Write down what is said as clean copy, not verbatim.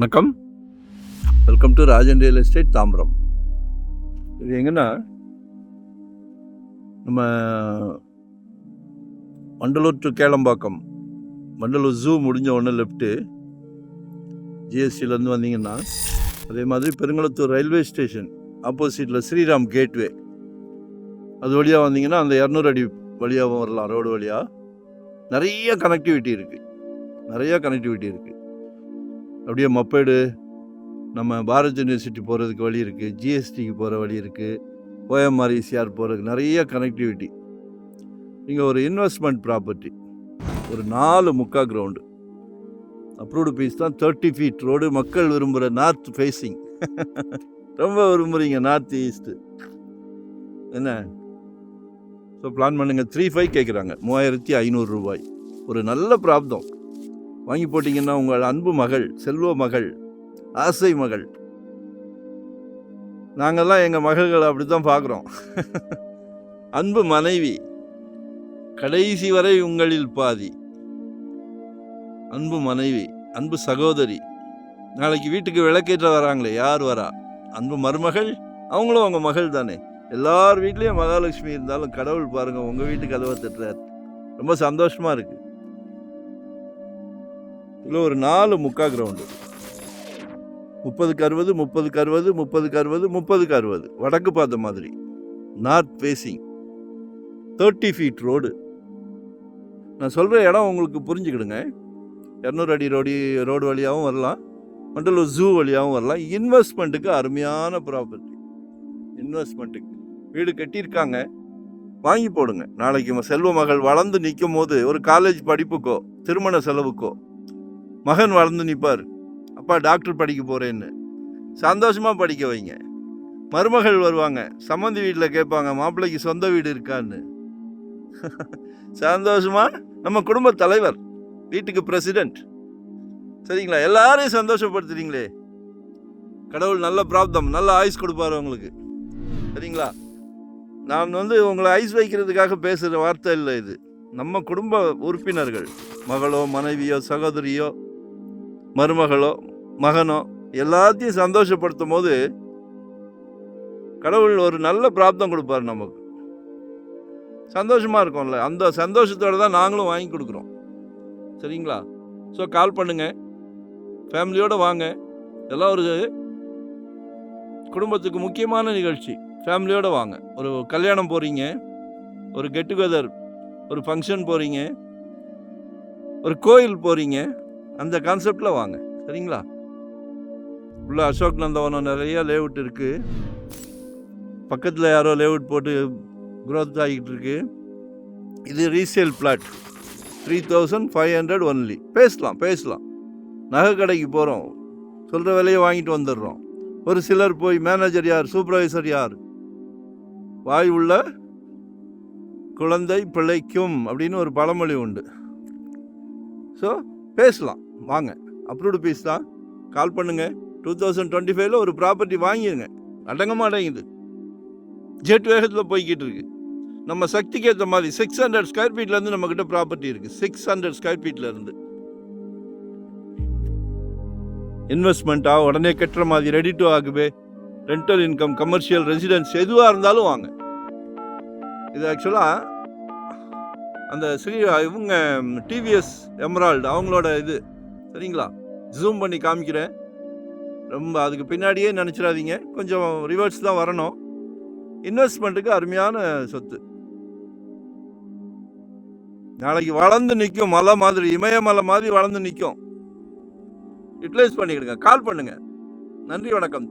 வணக்கம், welcome to Rajan real estate Tambaram. இது எங்கன்னா நம்ம வண்டலூர் டு கேளம்பாக்கம், வண்டலூர் ஜூ முடிஞ்ச உடனே லெஃப்ட்டு ஜிஎஸ்டிலேருந்து வந்தீங்கன்னா அதே மாதிரி பெருங்குளத்தூர் ரயில்வே ஸ்டேஷன் ஆப்போசிட்டில் ஸ்ரீராம் கேட்வே அது வழியாக வந்தீங்கன்னா அந்த 200 அடி வழியாகவும் வரலாம். ரோடு வழியாக நிறைய கனெக்டிவிட்டி இருக்குது. அப்படியே மப்பேடு நம்ம பாரத் யூனிவர்சிட்டி போகிறதுக்கு வழி இருக்குது, ஜிஎஸ்டிக்கு போகிற வழி இருக்குது, OMR ECR போகிறதுக்கு நிறைய கனெக்டிவிட்டி. நீங்கள் ஒரு இன்வெஸ்ட்மெண்ட் ப்ராப்பர்ட்டி, ஒரு 4 முக்கா கிரவுண்டு அப்ரூவ்டு பீஸ் தான். 30 ஃபீட் ரோடு, மக்கள் விரும்புகிற நார்த் ஃபேஸிங் ரொம்ப விரும்புகிறீங்க, நார்த் ஈஸ்ட்டு என்ன. ஸோ பிளான் பண்ணுங்கள். 3.5 கேட்குறாங்க, 3500 ரூபாய். ஒரு நல்ல பிராப்தம். வாங்கி போட்டிங்கன்னா உங்கள் அன்பு மகள், செல்வ மகள், ஆசை மகள். நாங்கள்லாம் எங்கள் மகள்களை அப்படி தான் பார்க்குறோம். அன்பு மனைவி, கடைசி வரை உங்களில் பாதி. அன்பு மனைவி, அன்பு சகோதரி. நாளைக்கு வீட்டுக்கு விளக்கேற்ற வராங்களே, யார் வரா? அன்பு மருமகள், அவங்களும் அவங்க மகள் தானே. எல்லார் வீட்லேயும் மகாலட்சுமி இருந்தாலும் கடவுள் பாருங்கள் உங்கள் வீட்டுக்கு கதவை தட்டுறார். ரொம்ப சந்தோஷமாக இருக்குது. இதில் ஒரு 4 முக்கா கிரவுண்டு, 30க்கு 60, 30க்கு 60, 30க்கு 60, 30க்கு 60, வடக்கு பார்த்த மாதிரி, நார்த் ஃபேஸிங், 30 ஃபீட் ரோடு. நான் சொல்கிற இடம் உங்களுக்கு புரிஞ்சுக்கிடுங்க. 200 அடி ரோடு வழியாகவும் வரலாம், வண்டலூர் ஜூ வழியாகவும் வரலாம். இன்வெஸ்ட்மெண்ட்டுக்கு அருமையான ப்ராப்பர்ட்டி. இன்வெஸ்ட்மெண்ட்டுக்கு வீடு கட்டியிருக்காங்க, வாங்கி போடுங்க. நாளைக்கு செல்வ மகள் வளர்ந்து நிற்கும் போது, ஒரு காலேஜ் படிப்புக்கோ திருமண செலவுக்கோ மகன் வளர்ந்து நிற்பார், அப்பா டாக்டர் படிக்க போகிறேன்னு, சந்தோஷமாக படிக்க வைங்க. மருமகள் வருவாங்க, சம்மந்தி வீட்டில் கேட்பாங்க மாப்பிள்ளைக்கு சொந்த வீடு இருக்கான்னு. சந்தோஷமாக நம்ம குடும்ப தலைவர், வீட்டுக்கு பிரசிடெண்ட், சரிங்களா? எல்லாரையும் சந்தோஷப்படுத்துறீங்களே. கடவுள் நல்ல பிராப்தம், நல்ல ஆயுஸ் கொடுப்பாரு உங்களுக்கு, சரிங்களா? நான் உங்களை ஐஸ் வைக்கிறதுக்காக பேசுகிற வார்த்தை இல்லை இது. நம்ம குடும்ப உறுப்பினர்கள், மகளோ மனைவியோ சகோதரியோ மருமகளோ மகனோ எல்லாத்தையும் சந்தோஷப்படுத்தும் போது கடவுள் ஒரு நல்ல பிராப்தம் கொடுப்பார் நமக்கு. சந்தோஷமாக இருக்கும்ல, அந்த சந்தோஷத்தோடு தான் நாங்களும் வாங்கி கொடுக்குறோம், சரிங்களா? ஸோ கால் பண்ணுங்கள், ஃபேமிலியோடு வாங்க. இதெல்லாம் ஒரு குடும்பத்துக்கு முக்கியமான நிகழ்ச்சி. ஃபேமிலியோடு வாங்க. ஒரு கல்யாணம் போகிறீங்க, ஒரு கெட் டுகெதர், ஒரு ஃபங்க்ஷன் போகிறீங்க, ஒரு கோயில் போகிறீங்க, அந்த கான்செப்டில் வாங்க, சரிங்களா? உள்ள அசோக் நந்தவனம் நிறைய லேஅவுட் இருக்குது. பக்கத்தில் யாரோ லேஅவுட் போட்டு க்ரோத் ஆகிட்டு இருக்கு. இது ரீசேல் பிளாட், 3500 ஒன்லி. பேசலாம். நகை கடைக்கு போகிறோம், சொல்கிற விலையை வாங்கிட்டு வந்துடுறோம். ஒரு சிலர் போய் மேனேஜர் யார், சூப்பர்வைசர் யார், வாய் உள்ள குழந்தை பிழைக்கும் அப்படின்னு ஒரு பழமொழி உண்டு. ஸோ பேசலாம், வாங்க. அப்ரூவ்டு பீஸ் தான். கால் பண்ணுங்கள். 2025 ஒரு ப்ராப்பர்ட்டி வாங்கிடுங்க. அடங்கமாக அடங்குது, ஜெட் வேகத்தில் போய்கிட்டு இருக்கு. நம்ம சக்திக்கு ஏற்ற மாதிரி 600 ஸ்கொயர் ஃபீட்லேருந்து நம்மக்கிட்ட ப்ராப்பர்ட்டி இருக்குது. 600 ஸ்கொயர் ஃபீட்லேருந்து இன்வெஸ்ட்மெண்ட்டாக உடனே கட்டுற மாதிரி, ரெடி டு ஆகுவே, ரெண்டல் இன்கம், கமர்ஷியல், ரெசிடென்ஸ் எதுவாக இருந்தாலும் வாங்க. இது ஆக்சுவலாக அந்த இவங்க டிவிஎஸ் எமரால்டு அவங்களோட இது, சரிங்களா? ஜூம் பண்ணி காமிக்கிறேன். ரொம்ப அதுக்கு பின்னாடியே நினச்சிடாதீங்க, கொஞ்சம் ரிவர்ஸ் தான் வரணும். இன்வெஸ்ட்மெண்ட்டுக்கு அருமையான சொத்து. நாளைக்கு வளர்ந்து நிற்கும், மலை மாதிரி, இமயமலை மாதிரி வளர்ந்து நிற்கும். யூட்டிலைஸ் பண்ணிக்கிடுங்க. கால் பண்ணுங்கள். நன்றி, வணக்கம்.